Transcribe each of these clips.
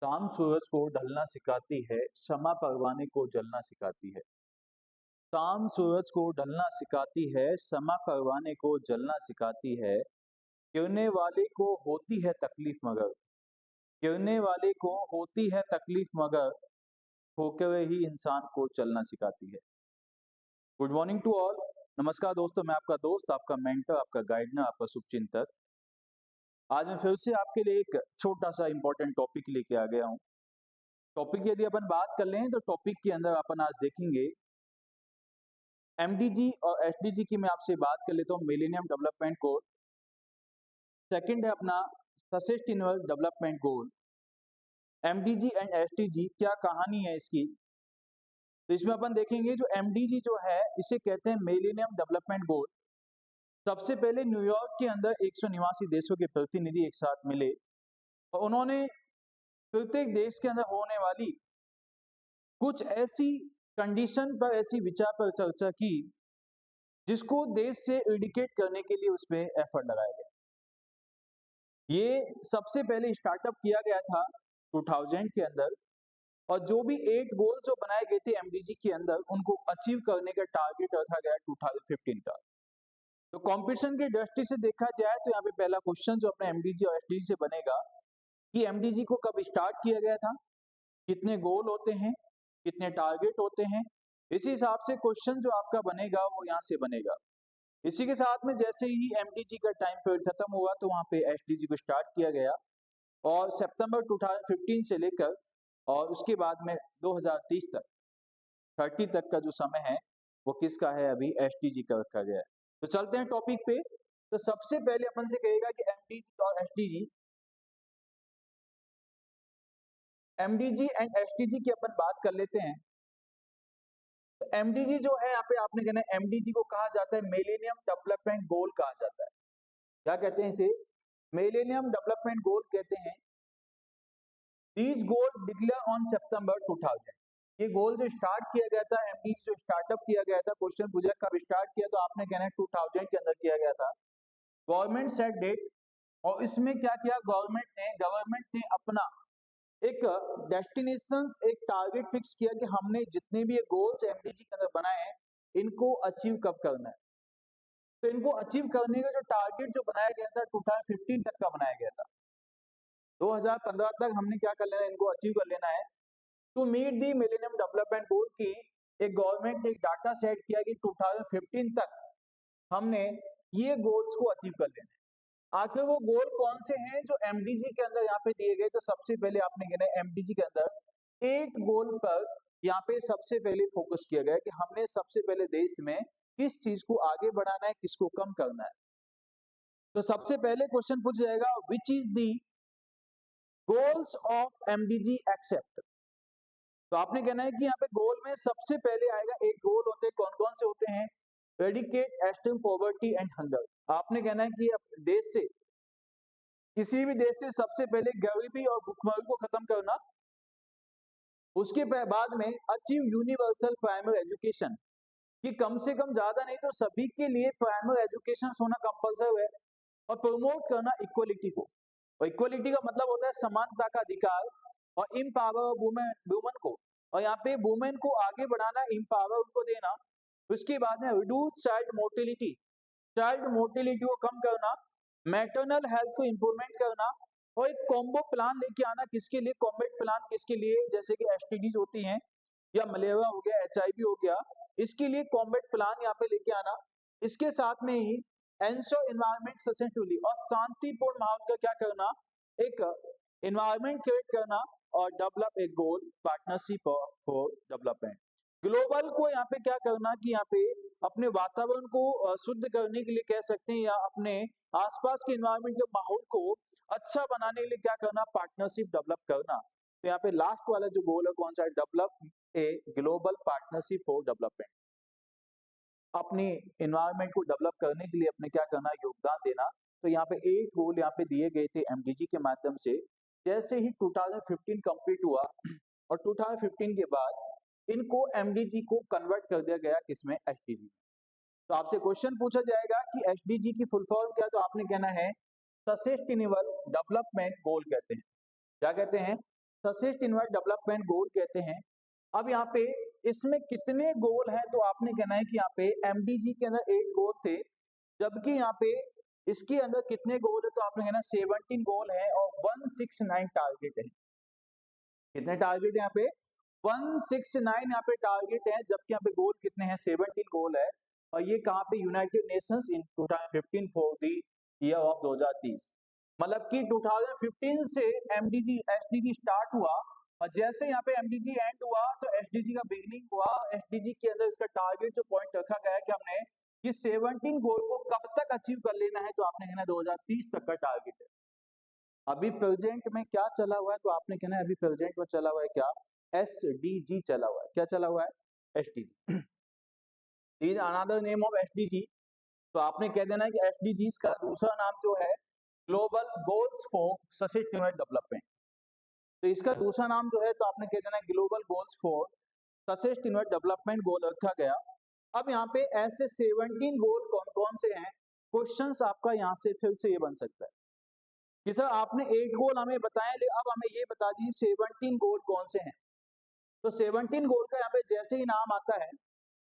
शाम सूरज को ढलना सिखाती है, शमा परवाने को जलना सिखाती है। शाम सूरज को ढलना सिखाती है, शमा परवाने को जलना सिखाती है। गिरने वाले को होती है तकलीफ मगर, गिरने वाले को होती है तकलीफ मगर, ठोकरे ही इंसान को चलना सिखाती है। Good morning to all. नमस्कार दोस्तों, मैं आपका दोस्त, आपका मेंटर, आपका गाइडर, आपका शुभचिंतक। आज मैं फिर से आपके लिए एक छोटा सा इंपॉर्टेंट टॉपिक लेके आ गया हूँ। टॉपिक यदि अपन बात कर लें तो टॉपिक के अंदर अपन आज देखेंगे एमडीजी और एसडीजी की। मैं आपसे बात कर लेता हूँ, मिलेनियम डेवलपमेंट गोल। सेकंड है अपना sustainable development goal. MDG and SDG क्या कहानी है इसकी, तो इसमें अपन देखेंगे जो एमडीजी जो है इसे कहते हैं मिलेनियम डेवलपमेंट गोल। सबसे पहले न्यूयॉर्क के अंदर 189 देशों के प्रतिनिधि एक साथ मिले और उन्होंने प्रत्येक देश के अंदर होने वाली कुछ ऐसी कंडीशन पर, ऐसी विचार पर चर्चा की जिसको देश से इरिडिकेट करने के लिए उसमें एफर्ट लगाया गया। ये सबसे पहले स्टार्टअप किया गया था 2000 के अंदर, और जो भी 8 गोल जो बनाए गए थे एमडीजी के अंदर उनको अचीव करने का टारगेट रखा गया 2015 का। तो कंपटीशन की दृष्टि से देखा जाए तो यहाँ पे पहला क्वेश्चन जो अपने एमडीजी और एसडीजी से बनेगा कि एमडीजी को कब स्टार्ट किया गया था, कितने गोल होते हैं, कितने टारगेट होते हैं। इसी हिसाब से क्वेश्चन जो आपका बनेगा वो यहाँ से बनेगा। इसी के साथ में जैसे ही एमडीजी का टाइम पीरियड खत्म हुआ तो वहां पे एसडीजी को स्टार्ट किया गया, और सितंबर 2015 से लेकर और उसके बाद में 2030 तक, 30 तक का जो समय है वो किसका है, अभी एसडीजी का रखा गया है। तो चलते हैं टॉपिक पे। तो सबसे पहले अपन से कहेगा कि एमडीजी और एसडीजी, एमडीजी एंड एसडीजी की अपन बात कर लेते हैं। तो एमडीजी जो है यहाँ पे आपने कहना है, एमडीजी को कहा जाता है मिलेनियम डेवलपमेंट गोल कहा जाता है। क्या कहते हैं इसे, मिलेनियम डेवलपमेंट गोल कहते हैं। दीज गोल डिक्लेयर ऑन सितंबर 2000। ये गोल जो स्टार्ट किया गया था, एमडीजी जो स्टार्टअप किया गया था, क्वेश्चन पूछा कब स्टार्ट किया, तो आपने कहना है 2000 के अंदर किया गया था। गवर्नमेंट सेट डेट, और इसमें क्या किया गवर्नमेंट ने अपना एक डेस्टिनेशन, एक टारगेट फिक्स किया कि हमने जितने भी ये गोल्स एमडीजी के अंदर बनाए हैं इनको अचीव कब करना है। तो इनको अचीव करने का जो टारगेट जो बनाया गया था 2015 तक का बनाया गया था। 2015 तक हमने क्या कर लेना है, इनको अचीव कर लेना है। To meet the millennium development goal की एक गवर्नमेंट ने एक डाटा सेट किया कि 2015 तक हमने ये गोल्स को अचीव कर लेना है। आखिर वो गोल कौन से हैं जो एमडीजी के अंदर यहाँ पे दिए गए, तो सबसे पहले आपने कहना है एमडीजी के अंदर 8 गोल पर यहाँ पे सबसे पहले फोकस किया गया कि हमने सबसे पहले देश में किस चीज को आगे बढ़ाना है, किसको कम करना है। तो सबसे पहले क्वेश्चन पूछ जाएगा, which is the goals of MDG except. तो आपने कहना है कि यहाँ पे गोल में सबसे पहले आएगा, 8 गोल होते हैं, कौन कौन से होते हैं, adequate extreme poverty and hunger. आपने कहना है कि देश से, किसी भी देश से सबसे पहले गरीबी और भुखमरी को खत्म करना। उसके बाद में अचीव यूनिवर्सल प्राइमरी एजुकेशन, कि कम से कम ज्यादा नहीं तो सभी के लिए प्राइमरी एजुकेशन होना कंपलसरी है। और प्रमोट करना इक्वलिटी को, और इक्वलिटी का मतलब होता है समानता का अधिकार, और इम्पावर वुमेन, वुमेन को, और यहाँ पे वुमेन को आगे बढ़ाना, इम्पावर उनको देना। उसके बाद में reduce child mortality, child mortality को कम करना, मैटरनल हेल्थ को इंप्रूवमेंट करना, और एक कॉम्बो प्लान लेके आना। किसके लिए कॉम्बेट प्लान, किसके लिए, जैसे कि एसटीडीज होती हैं या मलेरिया हो गया, एचआईवी हो गया, इसके लिए कॉम्बेट प्लान यहाँ पे लेके आना। इसके साथ में ही एंश्योर एनवायरमेंट सस्टेनेबिलिटी, और शांतिपूर्ण माहौल का क्या करना, एक एनवायरमेंट क्रिएट करना, और develop a goal partnership for development. Global को यहाँ पे क्या करना कि यहाँ पे अपने वातावरण को शुद्ध करने के लिए कह सकते हैं, या अपने आसपास के एनवायरमेंट के माहौल को अच्छा बनाने के लिए क्या करना, पार्टनरशिप डेवलप करना। तो यहाँ पे लास्ट वाला जो गोल है कौन सा है, develop a global partnership for development. अपने एनवायरमेंट को डेवलप करने के लिए अपने क्या करना, योगदान देना। तो यहाँ पे 8 गोल यहाँ पे दिए गए थे एमडीजी के माध्यम से। जैसे ही 2015 कंप्लीट हुआ और 2015 के बाद इनको एमडीजी को कन्वर्ट कर दिया गया किसमें, एसडीजी। तो आपसे क्वेश्चन पूछा जाएगा कि एसडीजी की फुल फॉर्म क्या, तो आपने कहना है सस्टेनेबल डेवलपमेंट गोल कहते हैं। क्या कहते हैं, सस्टेनेबल डेवलपमेंट गोल कहते हैं। अब यहाँ पे इसमें कितने गोल हैं तो आपने कहना है कि यहाँ पे एमडीजी के अंदर 8 गोल थे, जबकि यहाँ पे इसके अंदर कितने गोल है तो आपने कहना 17 गोल है और 169 टारगेट है। कितने टारगेट है यहाँ पे 169 यहाँ पे टारगेट है, जबकि यहाँ पे गोल कितने हैं 17 गोल है। और ये कहाँ पे United Nations in 2015 for the year of 2030, मतलब कि 2015 से एमडीजी एसडीजी स्टार्ट हुआ और जैसे यहाँ पे एमडीजी एंड हुआ तो एसडीजी का बिगिनिंग हुआ। एसडीजी के अंदर इसका टारगेट जो पॉइंट रखा गया है कि हमने ये 17 गोल को कब तक अचीव कर लेना है तो आपने कहना 2030 तक का टारगेट है। अभी प्रेजेंट में क्या चला हुआ है तो आपने कहना है अभी प्रेजेंट में चला हुआ है क्या एसडीजी चला हुआ है। क्या चला हुआ है SDG, is another name of SDG. तो आपने कह देना है कि एसडीजी का दूसरा नाम जो है global goals for sustainable development. तो इसका दूसरा नाम जो है तो आपने कह देना है global goals for sustainable development goal रखा गया। अब यहाँ पे ऐसे 17 गोल कौन कौन से हैं, क्वेश्चंस आपका यहाँ से फिर से ये बन सकता है कि सर आपने 8 गोल हमें बताए, लेकिन अब हमें ये बता दीजिए 17 गोल कौन से हैं। तो 17 गोल का यहाँ पे जैसे ही नाम आता है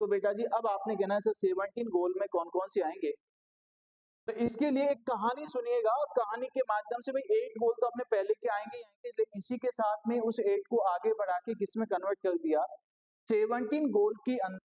तो बेटा जी अब आपने कहना है सर 17 गोल में कौन कौन से आएंगे। तो इसके लिए एक कहानी सुनिएगा और कहानी के माध्यम से भाई 8 गोल तो अपने पहले के आएंगे ही आएंगे, लेकिन इसी के साथ में उस 8 को आगे बढ़ा के किसमें कन्वर्ट कर दिया 17 गोल के अंदर।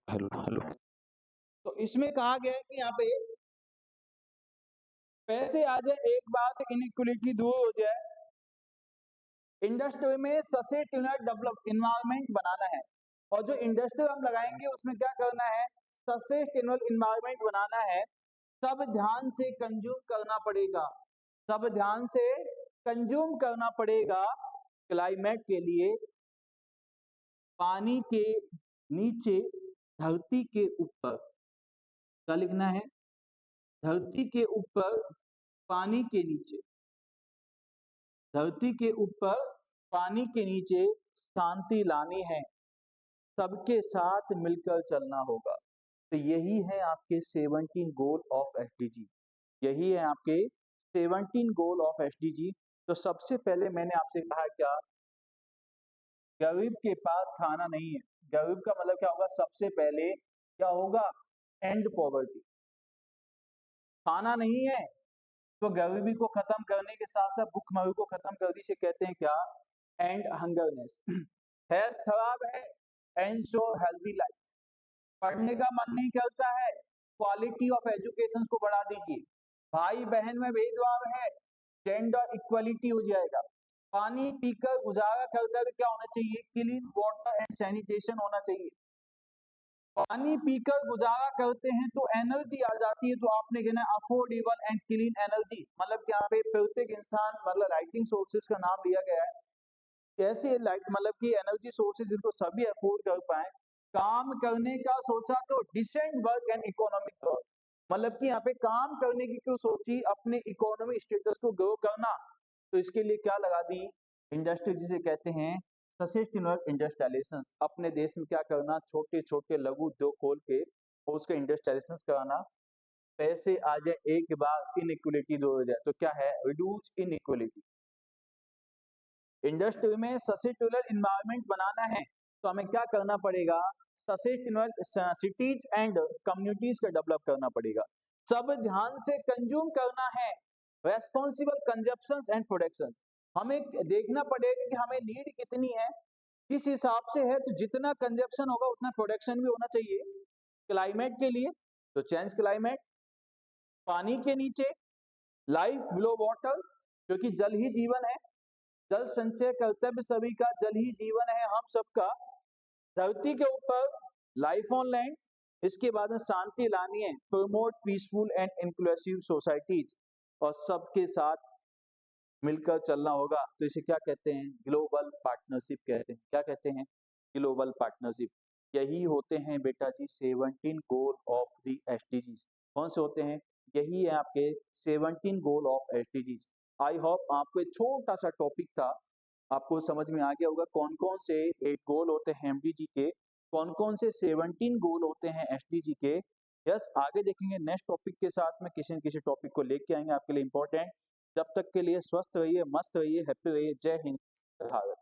Hello hello. तो इसमें कहा गया है कि यहाँ पे पैसे आ जाए एक बात इनइक्वालिटी दूर हो जाए, इंडस्ट्री में सस्टेनेबल डेवलप इन्वायरमेंट बनाना है। और जो इंडस्ट्री हम लगाएंगे उसमें क्या करना है सस्टेनेबल इन्वायरमेंट बनाना है। सब ध्यान से कंज्यूम करना पड़ेगा, सब ध्यान से कंज्यूम करना पड़ेगा क्लाइमेट के लिए। पानी के नीचे धरती के ऊपर क्या लिखना है धरती के ऊपर पानी के नीचे, धरती के ऊपर पानी के नीचे शांति लानी है, सबके साथ मिलकर चलना होगा। तो यही है आपके 17 गोल ऑफ एसडीजी, यही है आपके 17 गोल ऑफ एसडीजी। तो सबसे पहले मैंने आपसे कहा क्या गरीब के पास खाना नहीं है, गरीब का मतलब क्या होगा सबसे पहले क्या होगा एंड पॉवर्टी। खाना नहीं है तो गरीबी को खत्म करने के साथ साथ भूखमरी को खत्म कर दी से कहते हैं क्या एंड हंगरनेस। हेल्थ खराब है एंड शो हेल्दी लाइफ। पढ़ने का मन नहीं करता है क्वालिटी ऑफ एजुकेशन को बढ़ा दीजिए। भाई बहन में भेदभाव है जेंडर इक्वलिटी हो जाएगा। पानी पीकर गुजारा करता है तो क्या होना चाहिए क्लीन वाटर एंड सैनिटेशन होना चाहिए। पानी पीकर गुजारा करते हैं तो एनर्जी आ जाती है, तो आपने कहना अफोर्डेबल एंड क्लीन एनर्जी, मतलब कि यहाँ पे प्रत्येक इंसान मतलब लाइटिंग सोर्सेज का नाम लिया गया है ऐसे लाइट मतलब कि एनर्जी सोर्सेज जिसको सभी अफोर्ड कर पाए। काम करने का सोचा तो decent work and economic growth, मतलब कि यहाँ पे काम करने की क्यों सोची अपने इकोनॉमिक स्टेटस को ग्रो करना। तो इसके लिए क्या लगा दी इंडस्ट्री जिसे कहते हैं सस्टेनेबल इंडस्ट्रियलाइजेशन। अपने देश में क्या करना छोटे छोटे लघु उद्योग खोल के और उसका इंडस्ट्रियलाइजेशन कराना। पैसे आ जाए एक बार, इनइक्वलिटी दूर हो जाए, तो क्या है, रिड्यूस इनइक्वलिटी। इंडस्ट्री में सस्टेनेबल इन्वायरमेंट बनाना है तो हमें क्या करना पड़ेगा, सस्टेनेबल सिटीज एंड कम्युनिटीज का डेवलप करना पड़ेगा। सब ध्यान से कंज्यूम करना है, रेस्पॉन्सिबल कंजप्शंस एंड प्रोडक्शंस। हमें देखना पड़ेगा कि हमें नीड कितनी है, किस हिसाब से है, तो जितना कंजप्शन होगा उतना प्रोडक्शन भी होना चाहिए। क्लाइमेट के लिए तो चेंज क्लाइमेट, पानी के नीचे लाइफ बिलो वाटर, क्योंकि जल ही जीवन है, जल संचय कर्तव्य सभी का, जल ही जीवन है हम सबका। धरती के ऊपर लाइफ ऑन लैंड, इसके बाद में शांति लानी है, promote peaceful and inclusive societies, और सबके साथ मिलकर चलना होगा। तो इसे क्या कहते हैं, ग्लोबल पार्टनरशिप कहते हैं। क्या कहते हैं, ग्लोबल पार्टनरशिप। यही होते हैं बेटा जी 17 गोल ऑफ द एसडीजीज। कौन से होते हैं, यही है आपके 17 goal of SDGs. I hope आपको एक छोटा सा टॉपिक था, आपको समझ में आ गया होगा कौन कौन से एक गोल होते हैं एमडीजी के, कौन कौन से 17 गोल होते हैं एसडीजी के। यस, आगे देखेंगे नेक्स्ट टॉपिक के साथ में, किसी न किसी टॉपिक को लेके आएंगे आपके लिए इंपॉर्टेंट। जब तक के लिए स्वस्थ रहिए, मस्त रहिए, हैप्पी रहिए। जय हिंद, भारत।